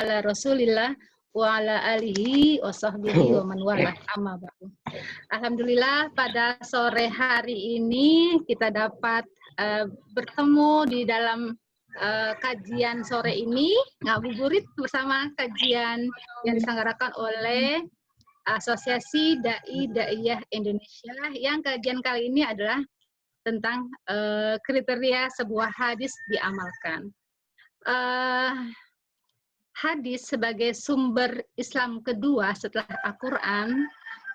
ala Rasulillah wa ala alihi wa sahbihi wa man walah, amma ba'du. Alhamdulillah pada sore hari ini kita dapat bertemu di dalam kajian sore ini, ngabuburit bersama kajian yang diselenggarakan oleh Asosiasi Dai Daiyah Indonesia, yang kajian kali ini adalah tentang kriteria sebuah hadis diamalkan. Hadis sebagai sumber Islam kedua setelah Al-Quran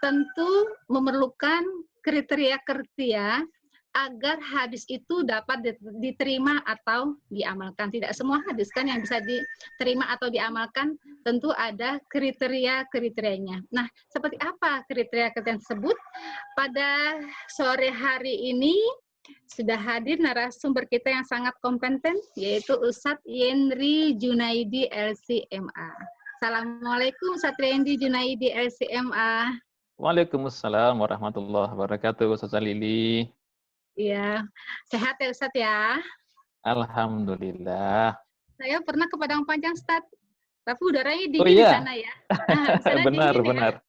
tentu memerlukan kriteria-kriteria agar hadis itu dapat diterima atau diamalkan. Tidak semua hadis kan yang bisa diterima atau diamalkan, tentu ada kriteria-kriterianya. Nah, seperti apa kriteria-kriteria tersebut? Pada sore hari ini sudah hadir narasumber kita yang sangat kompeten, yaitu Ustadz Yendri Junaidi LCMA. Assalamualaikum Ustadz Yendri Junaidi LCMA. Waalaikumsalam warahmatullahi wabarakatuh, Ustazah Lili. Iya, sehat ya Ustadz ya? Alhamdulillah. Saya pernah ke Padang Panjang, Ustadz. Tapi udaranya dingin di sana ya. Benar, dingin, benar.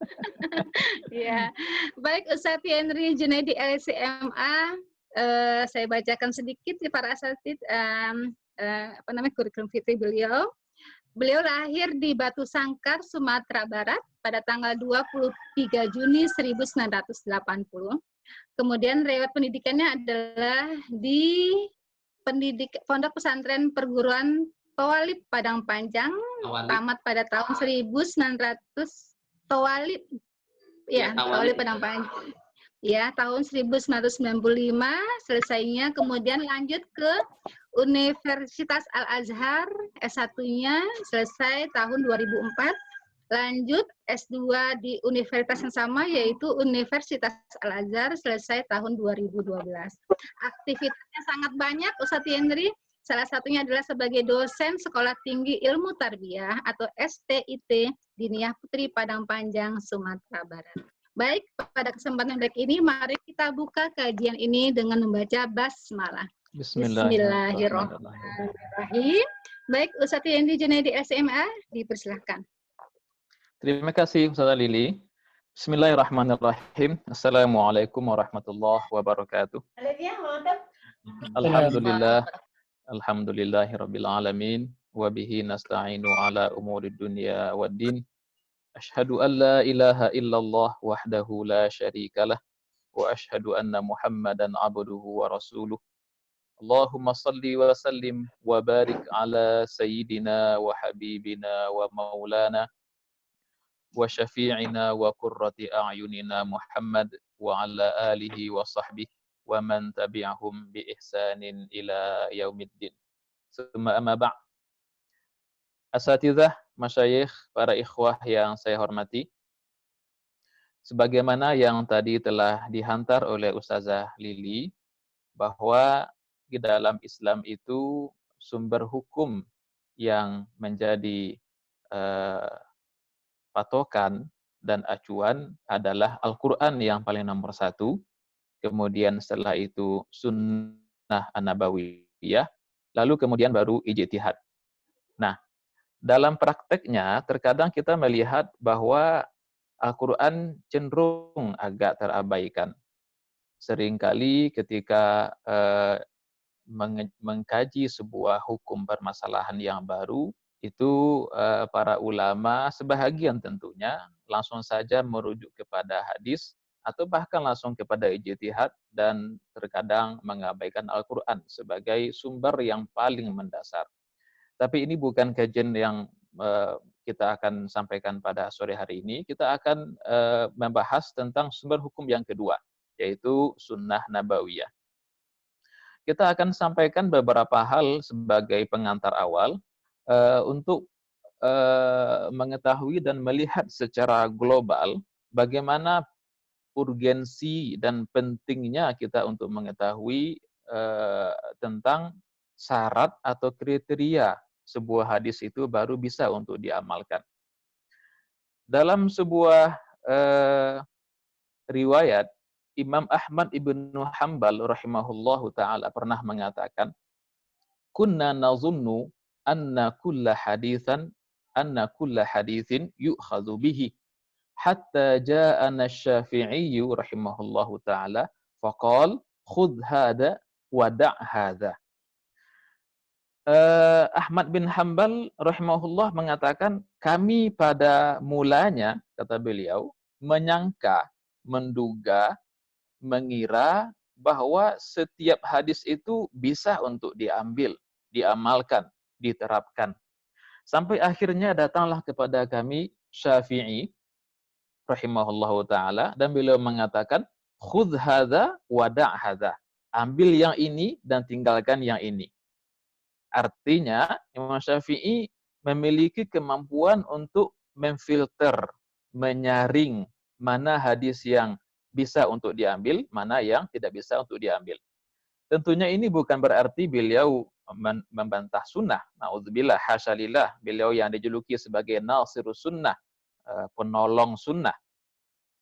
Ya. Baik, Ustadz Yendri Junaidi LCMA. Saya bacakan sedikit di para asatidz kurikulum fitri beliau. Beliau lahir di Batu Sangkar, Sumatera Barat pada tanggal 23 Juni 1980. Kemudian riwayat pendidikannya adalah di Pondok Pesantren Perguruan Tawalib Padang Panjang, tamat pada tahun 1900 Tawalib. Ya, Tawalib Padang Panjang. Ya, tahun 1995 selesainya, kemudian lanjut ke Universitas Al-Azhar, S1-nya selesai tahun 2004, lanjut S2 di universitas yang sama, yaitu Universitas Al-Azhar, selesai tahun 2012. Aktivitasnya sangat banyak, Ustadz Yendri. Salah satunya adalah sebagai dosen Sekolah Tinggi Ilmu Tarbiyah atau STIT Diniyah Putri Padang Panjang, Sumatera Barat. Baik, pada kesempatan baik ini, mari kita buka kajian ini dengan membaca basmalah. Bismillahirrahmanirrahim. Baik, Ustadz Yendri Junaidi LCMA, dipersilahkan. Terima kasih, Ustazah Lili. Bismillahirrahmanirrahim. Assalamualaikum warahmatullahi wabarakatuh. Alhamdulillah. Alhamdulillahirabbil alamin. Wa bihi nasta'inu ala umuri dunya waddin. Asyhadu an la ilaha illallah wahdahu la syarikalah wa asyhadu anna Muhammadan abduhu wa rasuluh. Allahumma salli wa sallim wa barik ala sayyidina wa habibina wa maulana wa syafi'ina wa qurrati a'yunina Muhammad wa ala alihi wa sahbihi wa man tabi'ahum bi ihsanin ila yaumiddin. Summa amma ba'd. Asatidzah, masyayikh, para ikhwah yang saya hormati, sebagaimana yang tadi telah dihantar oleh Ustazah Lili, bahwa di dalam Islam itu sumber hukum yang menjadi patokan dan acuan adalah Al-Quran yang paling nomor satu, kemudian setelah itu sunnah an-nabawiyah, lalu kemudian baru ijtihad. Nah, dalam prakteknya, terkadang kita melihat bahwa Al-Quran cenderung agak terabaikan. Seringkali ketika mengkaji sebuah hukum permasalahan yang baru, itu para ulama, sebahagian tentunya, langsung saja merujuk kepada hadis, atau bahkan langsung kepada ijtihad, dan terkadang mengabaikan Al-Quran sebagai sumber yang paling mendasar. Tapi ini bukan kajian yang kita akan sampaikan pada sore hari ini. Kita akan membahas tentang sumber hukum yang kedua, yaitu sunnah nabawiyah. Kita akan sampaikan beberapa hal sebagai pengantar awal untuk mengetahui dan melihat secara global bagaimana urgensi dan pentingnya kita untuk mengetahui tentang syarat atau kriteria sebuah hadis itu baru bisa untuk diamalkan. Dalam sebuah riwayat, Imam Ahmad ibnu Hanbal rahimahullahu ta'ala pernah mengatakan, kunna nazunnu anna kulla hadithan anna kulla haditsin yu'khadhu bihi hatta ja'ana asy-Syafi'i rahimahullahu taala faqala khudh hadha wa da' hadha. Ahmad bin Hambal rahimahullah mengatakan, kami pada mulanya, kata beliau, menyangka, menduga, mengira bahwa setiap hadis itu bisa untuk diambil, diamalkan, diterapkan. Sampai akhirnya datanglah kepada kami Syafi'i rahimahullahu taala dan beliau mengatakan, khudh hadza wa da' hadza. Ambil yang ini dan tinggalkan yang ini. Artinya, Imam Syafi'i memiliki kemampuan untuk memfilter, menyaring mana hadis yang bisa untuk diambil, mana yang tidak bisa untuk diambil. Tentunya ini bukan berarti beliau membantah sunnah. Na'udzubillah, hasyalillah. Beliau yang dijuluki sebagai nasirus sunnah, penolong sunnah.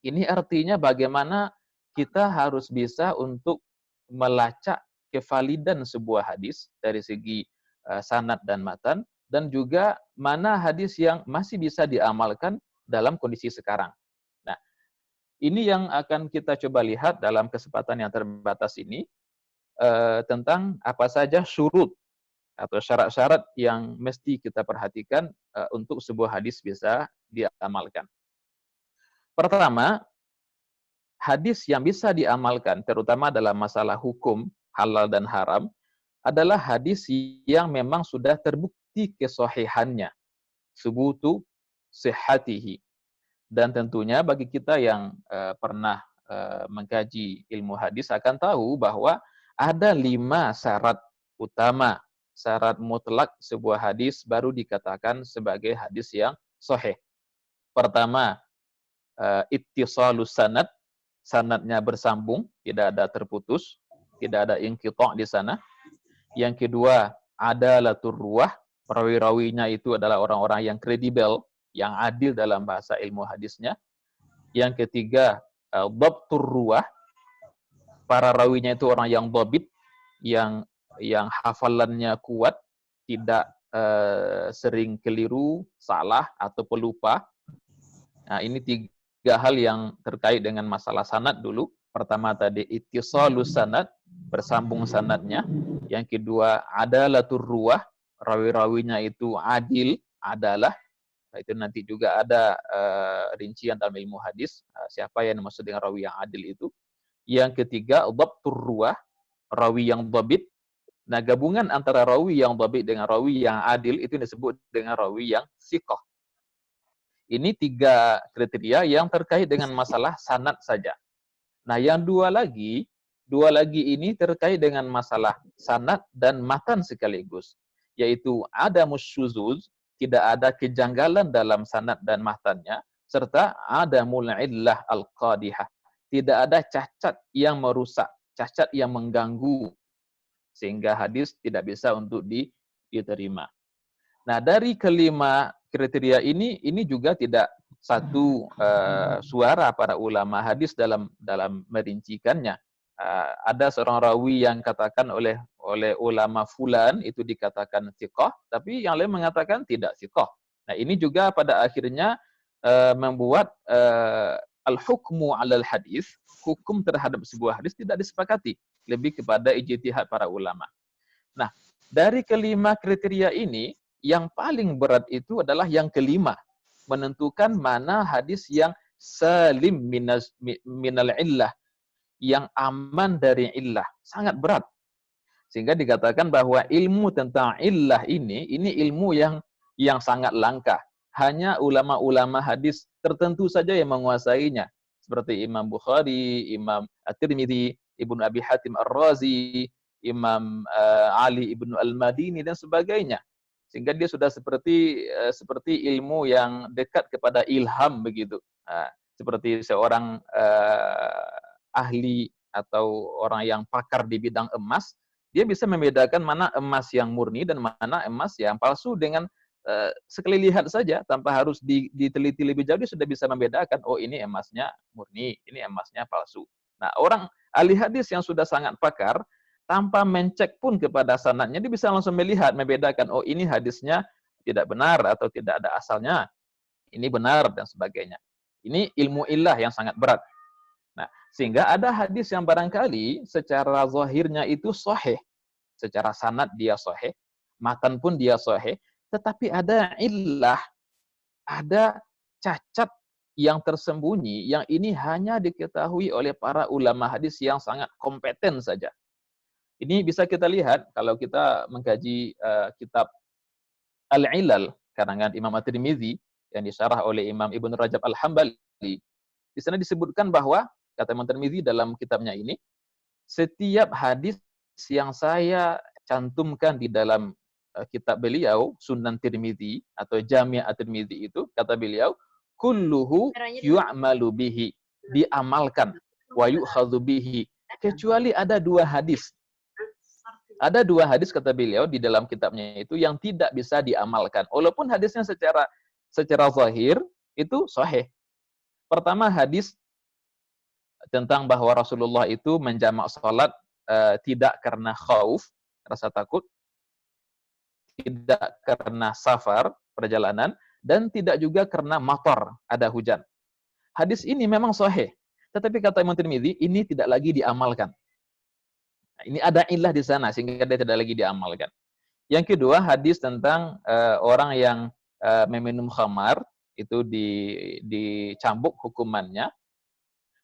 Ini artinya bagaimana kita harus bisa untuk melacak kevalidan sebuah hadis dari segi sanad dan matan, dan juga mana hadis yang masih bisa diamalkan dalam kondisi sekarang. Nah, ini yang akan kita coba lihat dalam kesempatan yang terbatas ini, tentang apa saja syurut atau syarat-syarat yang mesti kita perhatikan untuk sebuah hadis bisa diamalkan. Pertama, hadis yang bisa diamalkan, terutama dalam masalah hukum, halal dan haram, adalah hadis yang memang sudah terbukti kesahihannya, subutu sihhatihi. Dan tentunya bagi kita yang pernah mengkaji ilmu hadis akan tahu bahwa ada 5 syarat utama, syarat mutlak sebuah hadis baru dikatakan sebagai hadis yang sahih. Pertama, ittisalus sanad, sanadnya bersambung, tidak ada terputus, tidak ada inqita' di sana. Yang kedua, adalatur ruwah, perawi-rawinya itu adalah orang-orang yang kredibel, yang adil dalam bahasa ilmu hadisnya. Yang ketiga, dhabtur ruwah, para rawinya itu orang yang dhabit, yang hafalannya kuat, tidak sering keliru, salah atau pelupa. Nah, ini 3 hal yang terkait dengan masalah sanad dulu. Pertama tadi ittisalus sanad, bersambung sanadnya. Yang kedua, adalatur ruwah, rawi-rawinya itu adil, adalah. Itu nanti juga ada rincian dalam ilmu hadis, siapa yang dimaksud dengan rawi yang adil itu. Yang ketiga, dhabtur ruwah, rawi yang dhabit. Nah, gabungan antara rawi yang dhabit dengan rawi yang adil itu disebut dengan rawi yang thiqah. Ini 3 kriteria yang terkait dengan masalah sanad saja. Nah, yang dua lagi ini terkait dengan masalah sanad dan matan sekaligus, yaitu adamus syuzuz, tidak ada kejanggalan dalam sanad dan matannya, serta adamul illah al-qadihah, tidak ada cacat yang merusak, cacat yang mengganggu, sehingga hadis tidak bisa untuk diterima. Nah, dari kelima kriteria ini juga tidak satu suara para ulama hadis dalam merincikannya. Ada seorang rawi yang katakan oleh ulama fulan itu dikatakan thiqah, tapi yang lain mengatakan tidak thiqah. Nah, ini juga pada akhirnya membuat al-hukmu 'alal hadis, hukum terhadap sebuah hadis tidak disepakati, lebih kepada ijtihad para ulama. Nah, dari kelima kriteria ini, yang paling berat itu adalah yang kelima, menentukan mana hadis yang salim minal illah, yang aman dari illah. Sangat berat. Sehingga dikatakan bahwa ilmu tentang illah ini ilmu yang sangat langka. Hanya ulama-ulama hadis tertentu saja yang menguasainya. Seperti Imam Bukhari, Imam At-Tirmidzi, Ibnu Abi Hatim Ar-Razi, Imam Ali Ibnu Al-Madini dan sebagainya. Sehingga dia sudah seperti ilmu yang dekat kepada ilham begitu. Seperti seorang ahli atau orang yang pakar di bidang emas, dia bisa membedakan mana emas yang murni dan mana emas yang palsu dengan sekali lihat saja tanpa harus diteliti lebih jauh. Dia sudah bisa membedakan, oh ini emasnya murni, ini emasnya palsu. Nah, orang ahli hadis yang sudah sangat pakar, tanpa mencek pun kepada sanadnya, dia bisa langsung melihat, membedakan, oh ini hadisnya tidak benar atau tidak ada asalnya. Ini benar dan sebagainya. Ini ilmu illah yang sangat berat. Nah, sehingga ada hadis yang barangkali secara zahirnya itu sahih, secara sanad dia sahih, matan pun dia sahih, tetapi ada illah, ada cacat yang tersembunyi, yang ini hanya diketahui oleh para ulama hadis yang sangat kompeten saja. Ini bisa kita lihat kalau kita mengkaji kitab Al-Ilal, karangan Imam At-Tirmidzi, yang disyarah oleh Imam Ibnu Rajab Al-Hambali. Di sana disebutkan bahwa, kata Imam Tirmidzi dalam kitabnya ini, setiap hadis yang saya cantumkan di dalam kitab beliau, Sunan Tirmidzi atau Jami' At-Tirmidzi itu, kata beliau, kulluhu yu'malu bihi, diamalkan, wa yu'khadhu bihi, kecuali ada dua hadis. Ada dua hadis, kata beliau, di dalam kitabnya itu yang tidak bisa diamalkan. Walaupun hadisnya secara zahir itu sahih. Pertama, hadis tentang bahwa Rasulullah itu menjamak salat tidak karena khauf, rasa takut, tidak karena safar, perjalanan, dan tidak juga karena matar, ada hujan. Hadis ini memang sahih, tetapi kata Imam Tirmidzi, ini tidak lagi diamalkan. Nah, ini ada ilah di sana, sehingga dia tidak lagi diamalkan. Yang kedua, hadis tentang orang yang meminum khamar, itu dicambuk hukumannya.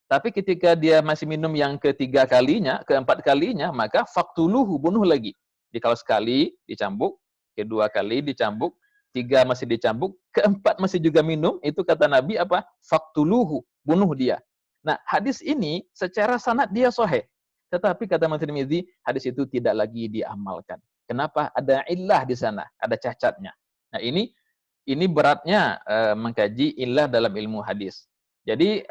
Tapi ketika dia masih minum yang ketiga kalinya, keempat kalinya, maka faktuluhu, bunuh lagi. Jadi kalau sekali dicambuk, kedua kali dicambuk, tiga masih dicambuk, keempat masih juga minum, itu kata Nabi apa? Faktuluhu, bunuh dia. Nah, hadis ini secara sanad dia sahih. Tetapi kata Imam Tirmidzi, hadis itu tidak lagi diamalkan. Kenapa? Ada illah di sana, ada cacatnya. Nah, ini beratnya mengkaji illah dalam ilmu hadis. Jadi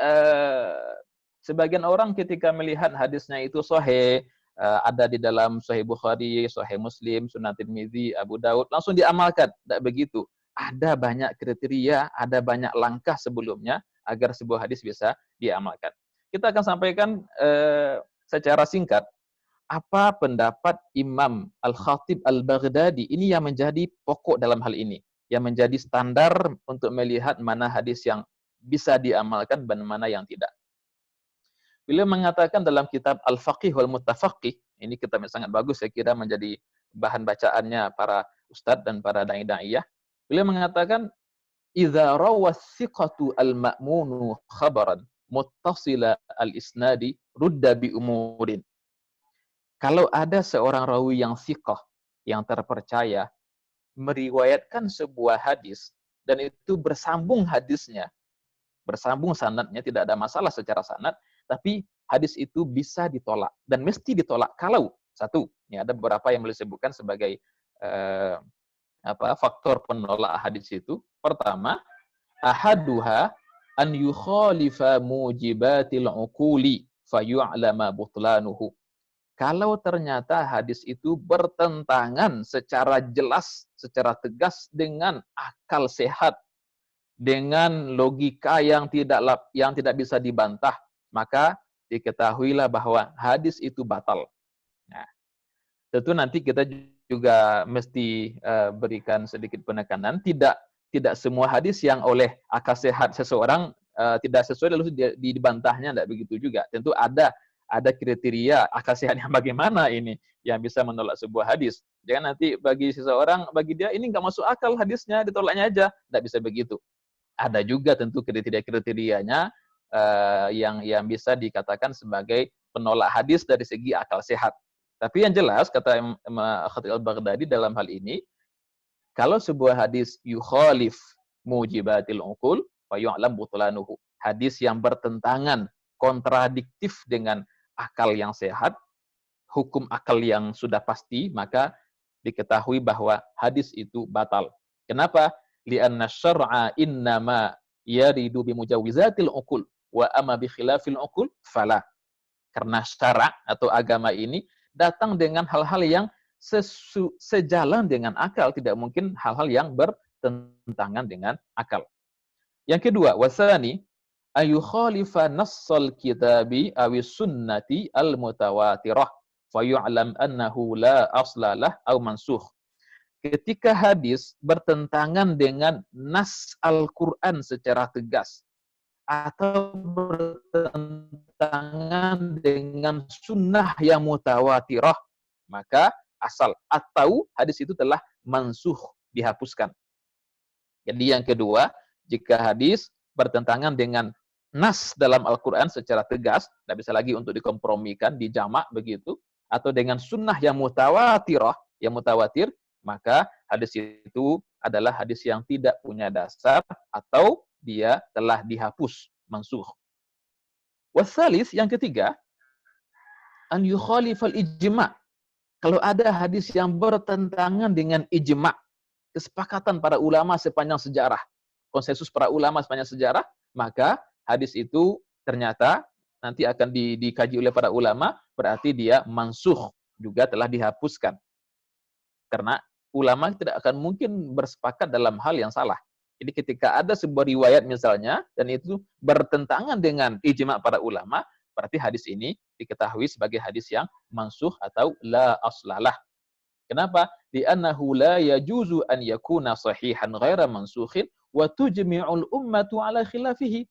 sebagian orang ketika melihat hadisnya itu sahih, ada di dalam Sahih Bukhari, Sahih Muslim, Sunan Tirmidzi, Abu Daud, langsung diamalkan. Tidak begitu. Ada banyak kriteria, ada banyak langkah sebelumnya agar sebuah hadis bisa diamalkan. Kita akan sampaikan secara singkat apa pendapat Imam Al-Khatib Al-Baghdadi ini yang menjadi pokok dalam hal ini, yang menjadi standar untuk melihat mana hadis yang bisa diamalkan dan mana yang tidak. Beliau mengatakan dalam kitab Al-Faqih wal Mutafaqih, ini kitab yang sangat bagus, saya kira menjadi bahan bacaannya para ustadz dan para dai-daiyah. Beliau mengatakan, idza rawa thiqatu al-ma'munu khabaran muttasila al-isnadi rudda bi umurin. Kalau ada seorang rawi yang thiqah, yang terpercaya, meriwayatkan sebuah hadis, dan itu bersambung hadisnya, bersambung sanadnya, tidak ada masalah secara sanad, tapi hadis itu bisa ditolak, dan mesti ditolak kalau, satu, ini ada beberapa yang boleh disebutkan sebagai faktor penolak hadis itu. Pertama, ahaduha an yukhalifa mujibatil uquli fayu'lama butlanuhu. Kalau ternyata hadis itu bertentangan secara jelas, secara tegas dengan akal sehat, dengan logika yang tidak bisa dibantah, maka diketahuilah bahwa hadis itu batal. Nah, tentu nanti kita juga mesti berikan sedikit penekanan, tidak semua hadis yang oleh akal sehat seseorang tidak sesuai lalu dibantahnya, tidak begitu juga. Tentu ada kriteria akal sehat yang bagaimana ini yang bisa menolak sebuah hadis. Jangan nanti bagi seseorang, bagi dia ini nggak masuk akal hadisnya, ditolaknya aja. Tidak bisa begitu. Ada juga tentu kriteria-kriterianya yang bisa dikatakan sebagai penolak hadis dari segi akal sehat. Tapi yang jelas, kata Khatib Al-Baghdadi dalam hal ini, kalau sebuah hadis yukhalif mujibatil uqul fa yu'lam butlanuhu. Hadis yang bertentangan, kontradiktif dengan akal yang sehat, hukum akal yang sudah pasti, maka diketahui bahwa hadis itu batal. Kenapa? Li'anna syar'a innama yaridu bimujawizatil uqul wa amma bi khilafil uqul fala. Karena syara' atau agama ini datang dengan hal-hal yang sejalan dengan akal, tidak mungkin hal-hal yang bertentangan dengan akal. Yang kedua, wasani ayukhalifa nassal kitabi awis sunnati al-mutawatirah fayu'lam annahu la aslalah aw mansukh. ketika hadis bertentangan dengan nas Al-Quran secara tegas, atau bertentangan dengan sunnah yang mutawatirah, maka asal atau hadis itu telah mansuh, dihapuskan. Jadi yang kedua, jika hadis bertentangan dengan nas dalam Al-Quran secara tegas, tidak bisa lagi untuk dikompromikan, dijamak begitu, atau dengan sunnah yang mutawatirah, yang mutawatir, maka hadis itu adalah hadis yang tidak punya dasar atau dia telah dihapus, mansuh. Wasalis, yang ketiga, an yukhalifal ijma'. Kalau ada hadis yang bertentangan dengan ijma', kesepakatan para ulama sepanjang sejarah, konsensus para ulama sepanjang sejarah, maka hadis itu ternyata nanti akan dikaji oleh para ulama, berarti dia mansuh, juga telah dihapuskan. Karena ulama tidak akan mungkin bersepakat dalam hal yang salah. Jadi ketika ada sebuah riwayat misalnya, dan itu bertentangan dengan ijma' para ulama, berarti hadis ini diketahui sebagai hadis yang mansuh atau la aslalah. Kenapa? Li'annahu la yajuzu an yakuna sahihan ghaira mansukhin wa tujmi'ul ummatu ala khilafihi.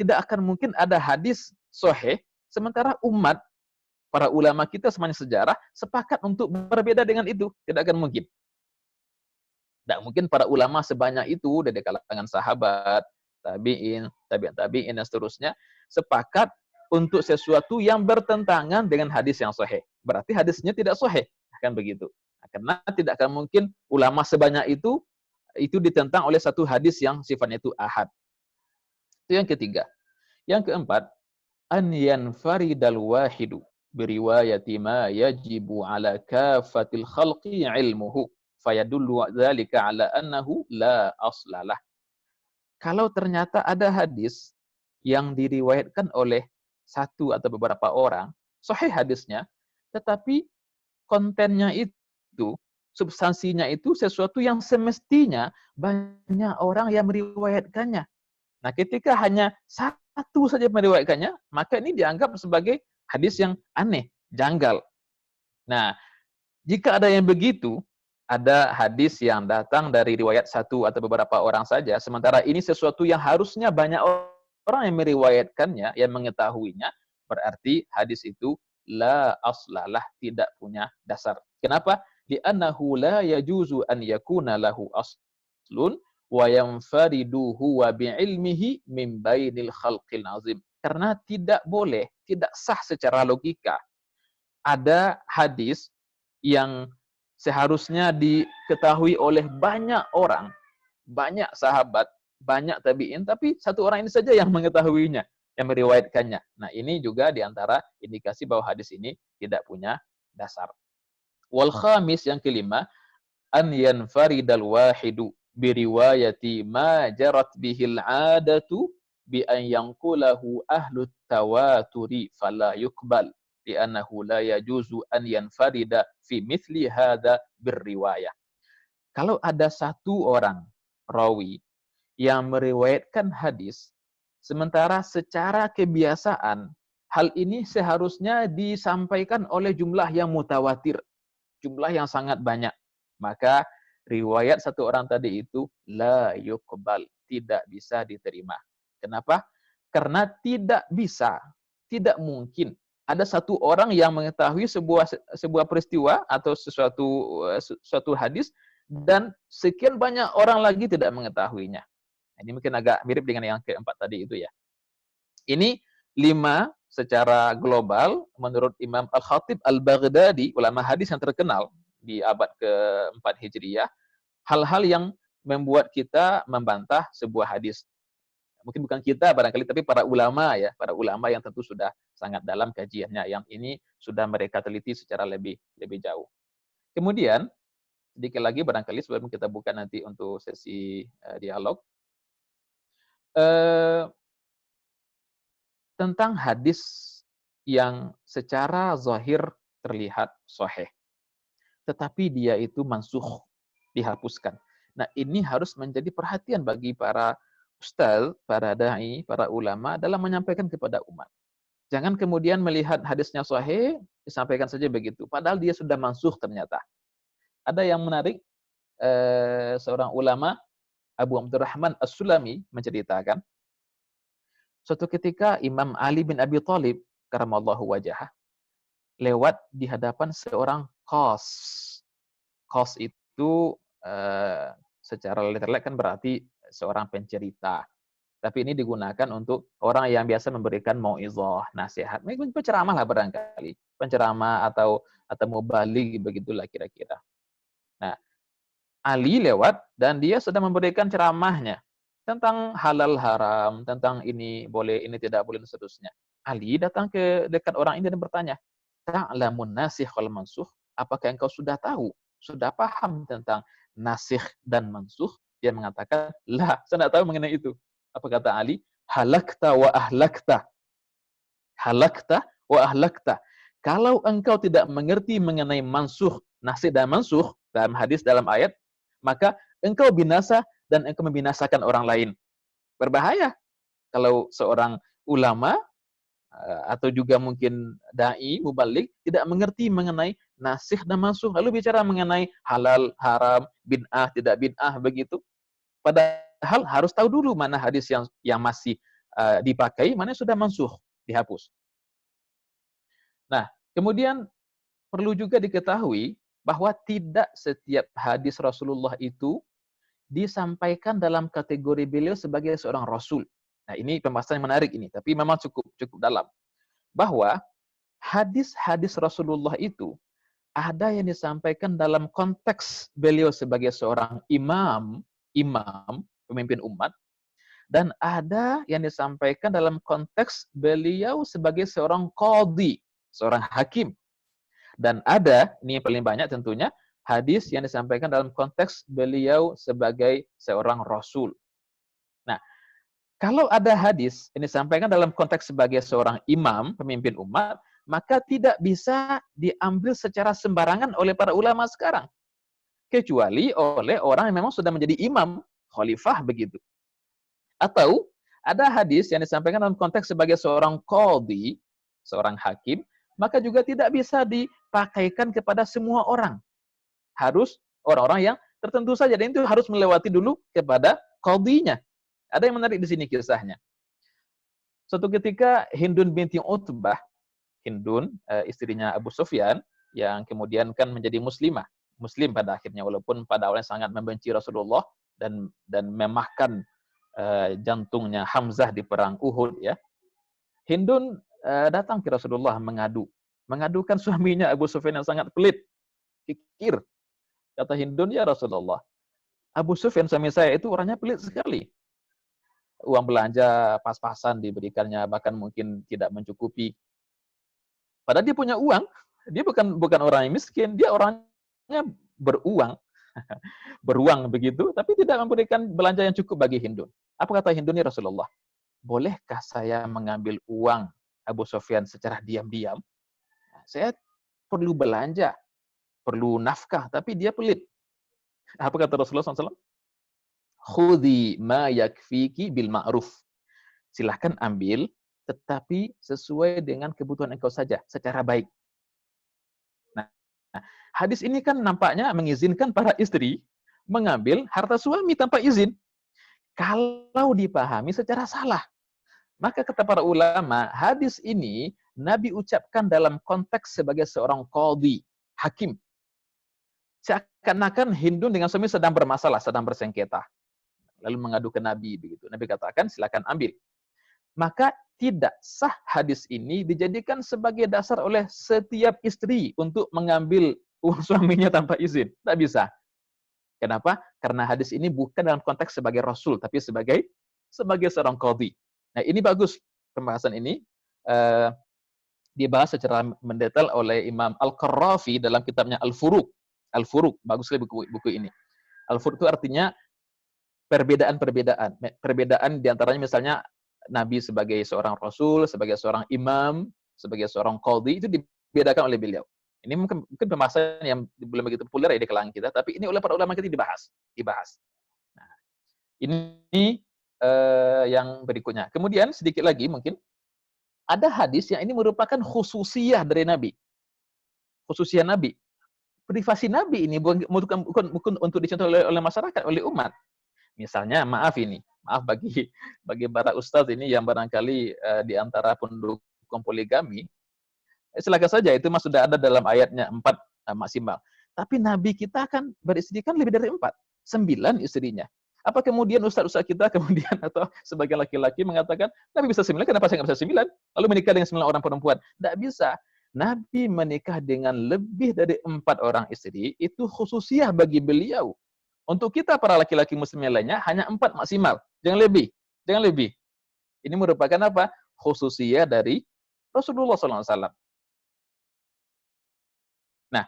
Tidak akan mungkin ada hadis sahih sementara umat, para ulama kita semuanya sejarah sepakat untuk berbeda dengan itu. Tidak akan mungkin. Tidak mungkin para ulama sebanyak itu dari kalangan sahabat, tabi'in, tabi'in dan seterusnya sepakat untuk sesuatu yang bertentangan dengan hadis yang sahih. Berarti hadisnya tidak sahih. Akan begitu. Karena tidak akan mungkin ulama sebanyak itu ditentang oleh satu hadis yang sifatnya itu ahad. Itu yang ketiga. Yang keempat, an yanfaridal wahidu biriwayati ma yajibu ala kafatil khalqi ilmuhu fayadullu dzalika ala annahu la aslalah. Kalau ternyata ada hadis yang diriwayatkan oleh satu atau beberapa orang, sahih hadisnya, tetapi kontennya itu, substansinya itu sesuatu yang semestinya banyak orang yang meriwayatkannya. Nah, ketika hanya satu saja meriwayatkannya, maka ini dianggap sebagai hadis yang aneh, janggal. Nah, jika ada yang begitu, ada hadis yang datang dari riwayat satu atau beberapa orang saja, sementara ini sesuatu yang harusnya banyak orang yang meriwayatkannya, yang mengetahuinya, berarti hadis itu la aslalah, tidak punya dasar. Kenapa? Li'annahu la yajuzu an yakuna lahu aslun wa yanfaridu huwa bi'ilmihi min bainil khalqil azim. Karena tidak boleh, tidak sah secara logika ada hadis yang seharusnya diketahui oleh banyak orang, banyak sahabat, banyak tabi'in, tapi satu orang ini saja yang mengetahuinya, yang meriwayatkannya. Nah, ini juga diantara indikasi bahwa hadis ini tidak punya dasar. Wal khamis, yang kelima, an yanfaridal wahidu biriwayati ma jarat bihil adatu bi an yanqulahu ahlut tawaturi fala yuqbal li'annahu la yajuzu an yanfarida fi mithli hadha birriwayah. Kalau ada satu orang rawi yang meriwayatkan hadis, sementara secara kebiasaan hal ini seharusnya disampaikan oleh jumlah yang mutawatir, jumlah yang sangat banyak, maka riwayat satu orang tadi itu la yuqbal, tidak bisa diterima. Kenapa? Karena tidak bisa, tidak mungkin ada satu orang yang mengetahui sebuah peristiwa atau suatu hadis dan sekian banyak orang lagi tidak mengetahuinya. Ini mungkin agak mirip dengan yang keempat tadi itu ya. Ini 5 secara global menurut Imam Al-Khatib Al-Baghdadi, ulama hadis yang terkenal di abad ke-4 Hijriah, hal-hal yang membuat kita membantah sebuah hadis. Mungkin bukan kita barangkali, tapi para ulama ya, para ulama yang tentu sudah sangat dalam kajiannya, yang ini sudah mereka teliti secara lebih jauh. Kemudian sedikit lagi barangkali sebelum kita buka nanti untuk sesi dialog, tentang hadis yang secara zahir terlihat sahih, tetapi dia itu mansuh, dihapuskan. Nah, ini harus menjadi perhatian bagi para ustaz, para da'i, para ulama dalam menyampaikan kepada umat. Jangan kemudian melihat hadisnya sahih, disampaikan saja begitu. Padahal dia sudah mansuh ternyata. Ada yang menarik, seorang ulama, Abu Abdurrahman As-Sulami, menceritakan, suatu ketika Imam Ali bin Abi Thalib karamallahu wajhah lewat di hadapan seorang qas. Qas itu secara literal kan berarti seorang pencerita. Tapi ini digunakan untuk orang yang biasa memberikan mauizah, nasihat. Mungkin penceramah lah barangkali. Penceramah atau mubaligh begitulah kira-kira. Nah, Ali lewat dan dia sedang memberikan ceramahnya tentang halal haram, tentang ini boleh, ini tidak boleh, dan seterusnya. Ali datang ke dekat orang ini dan bertanya, "Ta'lamun nasikh wal mansukh? Apakah engkau sudah tahu, sudah paham tentang nasikh dan mansukh?" Dia mengatakan, "Lah, saya tidak tahu mengenai itu." Apa kata Ali? "Halakta wa ahlakta." Halakta wa ahlakta. Kalau engkau tidak mengerti mengenai mansukh, nasikh dan mansukh dalam hadis, dalam ayat, maka engkau binasa dan engkau membinasakan orang lain. Berbahaya kalau seorang ulama atau juga mungkin dai, mubaligh tidak mengerti mengenai nasikh dan mansukh, lalu bicara mengenai halal, haram, bid'ah, tidak bid'ah begitu. Padahal harus tahu dulu mana hadis yang masih dipakai, mana yang sudah mansukh, dihapus. Nah, kemudian perlu juga diketahui bahwa tidak setiap hadis Rasulullah itu disampaikan dalam kategori beliau sebagai seorang rasul. Nah, ini pembahasan yang menarik ini, tapi memang cukup dalam. Bahwa hadis-hadis Rasulullah itu ada yang disampaikan dalam konteks beliau sebagai seorang imam, pemimpin umat, dan ada yang disampaikan dalam konteks beliau sebagai seorang qadhi, seorang hakim. Dan ada, ini yang paling banyak tentunya, hadis yang disampaikan dalam konteks beliau sebagai seorang rasul. Nah, kalau ada hadis yang disampaikan dalam konteks sebagai seorang imam, pemimpin umat, maka tidak bisa diambil secara sembarangan oleh para ulama sekarang. Kecuali oleh orang yang memang sudah menjadi imam, khalifah begitu. Atau ada hadis yang disampaikan dalam konteks sebagai seorang qadhi, seorang hakim, maka juga tidak bisa dipakaikan kepada semua orang. Harus orang-orang yang tertentu saja, dan itu harus melewati dulu kepada qadhinya. Ada yang menarik di sini kisahnya. Suatu ketika Hindun binti Utbah, Hindun, istrinya Abu Sufyan, yang kemudian kan menjadi muslimah, muslim pada akhirnya, walaupun pada awalnya sangat membenci Rasulullah dan memahkan jantungnya Hamzah di perang Uhud, ya. Hindun datang ke Rasulullah mengadukan suaminya Abu Sufyan yang sangat pelit, kikir. Kata Hindun, "Ya Rasulullah, Abu Sufyan suami saya itu orangnya pelit sekali. Uang belanja pas-pasan diberikannya, bahkan mungkin tidak mencukupi. Padahal dia punya uang, dia bukan orang yang miskin, dia orangnya beruang." Beruang begitu, tapi tidak memberikan belanja yang cukup bagi Hindun. Apa kata Hindun, "Ya Rasulullah, bolehkah saya mengambil uang Abu Sufyan secara diam-diam? Saya perlu belanja, perlu nafkah, tapi dia pelit." Apa kata Rasulullah SAW? "Khudhi ma yakfiki bil ma'ruf." Silahkan ambil, tetapi sesuai dengan kebutuhan engkau saja, secara baik. Nah, hadis ini kan nampaknya mengizinkan para istri mengambil harta suami tanpa izin. Kalau dipahami secara salah, maka kata para ulama, hadis ini Nabi ucapkan dalam konteks sebagai seorang qadhi, hakim. Seakan-akan Hindun dengan suami sedang bermasalah, sedang bersengketa. Lalu mengadu ke Nabi begitu. Nabi katakan, silakan ambil. Maka tidak sah hadis ini dijadikan sebagai dasar oleh setiap istri untuk mengambil uang suaminya tanpa izin. Tidak bisa. Kenapa? Karena hadis ini bukan dalam konteks sebagai Rasul, tapi sebagai seorang qadhi. Nah, ini bagus pembahasan ini. Dibahas secara mendetail oleh Imam Al-Qarrafi dalam kitabnya Al-Furuq. Al-Furuq, bagus sekali buku ini. Al-Furuq itu artinya perbedaan. Perbedaan diantaranya misalnya Nabi sebagai seorang Rasul, sebagai seorang imam, sebagai seorang qadhi, itu dibedakan oleh beliau. Ini mungkin pembahasan yang belum begitu populer ya di kalangan kita, tapi ini oleh para ulama kita dibahas. Nah, ini yang berikutnya. Kemudian sedikit lagi mungkin, ada hadis yang ini merupakan khususiyah dari Nabi. Khususiyah Nabi. privasi Nabi ini bukan untuk dicontoh oleh masyarakat, oleh umat. Misalnya, maaf bagi para ustadz ini yang barangkali di antara pendukung poligami, silakan saja, itu mas sudah ada dalam ayatnya 4 maksimal. Tapi Nabi kita kan beristri kan lebih dari 4, 9 istrinya. Apa kemudian ustaz-ustaz kita kemudian atau sebagian laki-laki mengatakan Nabi bisa 9, kenapa saya nggak bisa 9? Lalu menikah dengan 9 orang perempuan? Tidak bisa. Nabi menikah dengan lebih dari 4 orang istri, itu khususiah bagi beliau. Untuk kita para laki-laki muslim yang lainnya hanya 4 maksimal, jangan lebih, jangan lebih. Ini merupakan apa? Khususiah dari Rasulullah SAW. Nah,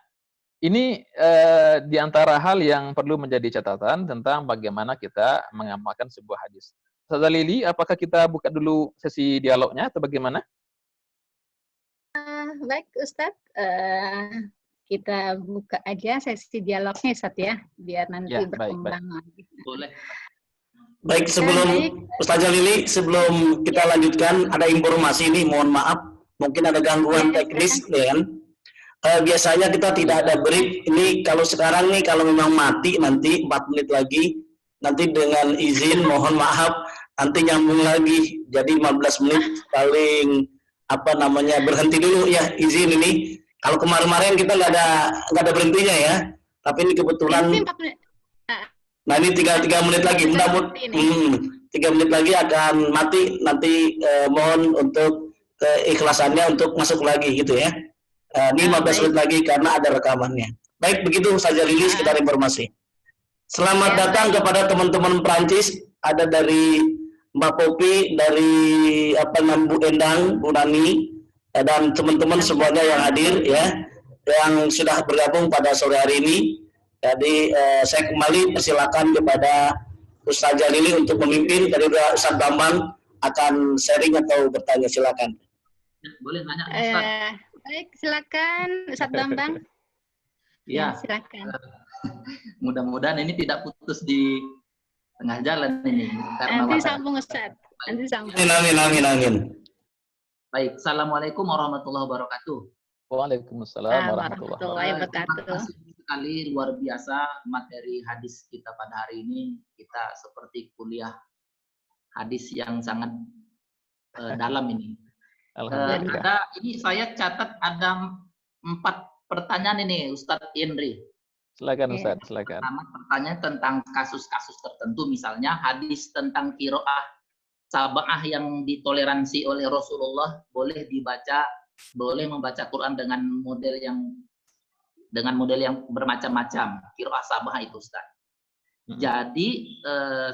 ini di antara hal yang perlu menjadi catatan tentang bagaimana kita mengamalkan sebuah hadis. Ustazah Lili, apakah kita buka dulu sesi dialognya atau bagaimana? Baik Ustadz, kita buka aja sesi dialognya Ustadz ya, biar nanti Ya, berkembang lagi. Boleh. Baik, sebelum Ustazah Lili, sebelum kita lanjutkan, ada informasi ini, mohon maaf, mungkin ada gangguan teknis, ya kan? Biasanya kita tidak ada break. Ini kalau sekarang nih, kalau memang mati nanti 4 menit lagi, nanti dengan izin, mohon maaf, nanti nyambung lagi. Jadi 15 menit paling berhenti dulu ya, izin ini. Kalau kemarin-kemarin kita nggak ada berhentinya ya, tapi ini kebetulan. Nah ini 3 menit lagi, mudah-mudahan 3 menit lagi akan mati. Nanti mohon untuk keikhlasannya untuk masuk lagi gitu ya. Ini 15 menit lagi karena ada rekamannya. Baik, begitu saja Lili, sekedar informasi. Selamat datang kepada teman-teman Perancis, ada dari Mbak Popi, dari Bu Endang, Bu Nani, dan teman-teman semuanya yang hadir ya, yang sudah bergabung pada sore hari ini. Jadi saya kembali persilakan kepada Ustazah Lili untuk memimpin. Tadi Ustaz Bambang akan sharing atau bertanya, silakan. Boleh nanya Ustaz. Baik, silakan Ustaz Bambang. Ya, silakan. Mudah-mudahan ini tidak putus di tengah jalan ini. Karena nanti sambung Ustaz. Nanti sambung. Amin. Baik, Assalamualaikum warahmatullahi wabarakatuh. Waalaikumsalam warahmatullahi wabarakatuh. Terima kasih sekali, luar biasa materi hadis kita pada hari ini. Kita seperti kuliah hadis yang sangat dalam ini. Alhamdulillah. Ini saya catat ada 4 pertanyaan ini, Ustadz Indri. Silakan Ustaz, silakan. Pertama, pertanyaan tentang kasus-kasus tertentu, misalnya hadis tentang qiraah sab'ah yang ditoleransi oleh Rasulullah, boleh membaca Quran dengan model yang bermacam-macam, qiraah sab'ah itu Ustaz. Jadi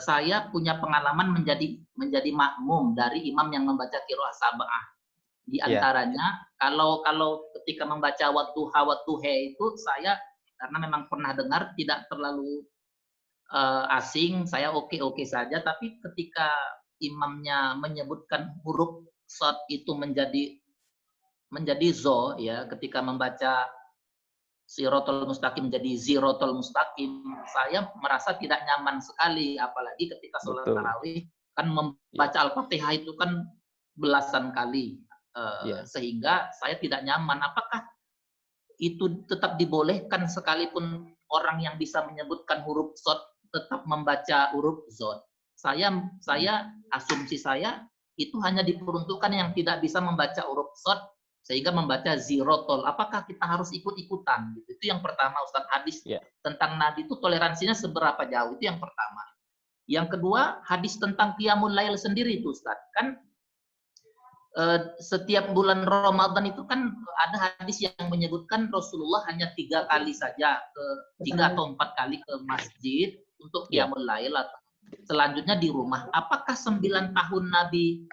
saya punya pengalaman menjadi makmum dari imam yang membaca qiraah sab'ah. Di antaranya kalau ketika membaca wadduha itu saya karena memang pernah dengar tidak terlalu asing, saya oke saja, tapi ketika imamnya menyebutkan huruf shad itu menjadi zo ya, ketika membaca siratal mustaqim menjadi ziratal mustaqim, saya merasa tidak nyaman sekali, apalagi ketika sholat tarawih kan membaca Al-Fatihah itu kan belasan kali. Sehingga saya tidak nyaman. Apakah itu tetap dibolehkan sekalipun orang yang bisa menyebutkan huruf shad tetap membaca huruf zod? Asumsi saya itu hanya diperuntukkan yang tidak bisa membaca huruf shad sehingga membaca zirotol. Apakah kita harus ikut-ikutan? Itu yang pertama, Ustaz. Hadis tentang Nabi itu toleransinya seberapa jauh? Itu yang pertama. Yang kedua, hadis tentang qiyamul lail sendiri itu Ustaz. Kan setiap bulan Ramadan itu kan ada hadis yang menyebutkan Rasulullah hanya 3 kali saja, 3 atau 4 kali ke masjid untuk qiyamul lail, atau selanjutnya di rumah. Apakah 9 tahun Nabi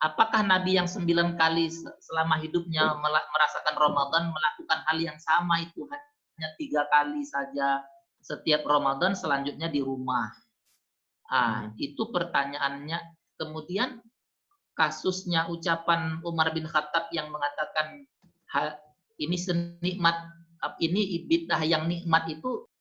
apakah Nabi yang 9 kali selama hidupnya merasakan Ramadan melakukan hal yang sama, itu hanya 3 kali saja setiap Ramadan, selanjutnya di rumah? Itu pertanyaannya. Kemudian kasusnya ucapan Umar bin Khattab yang mengatakan ini senikmat, ini bid'ah yang nikmat, itu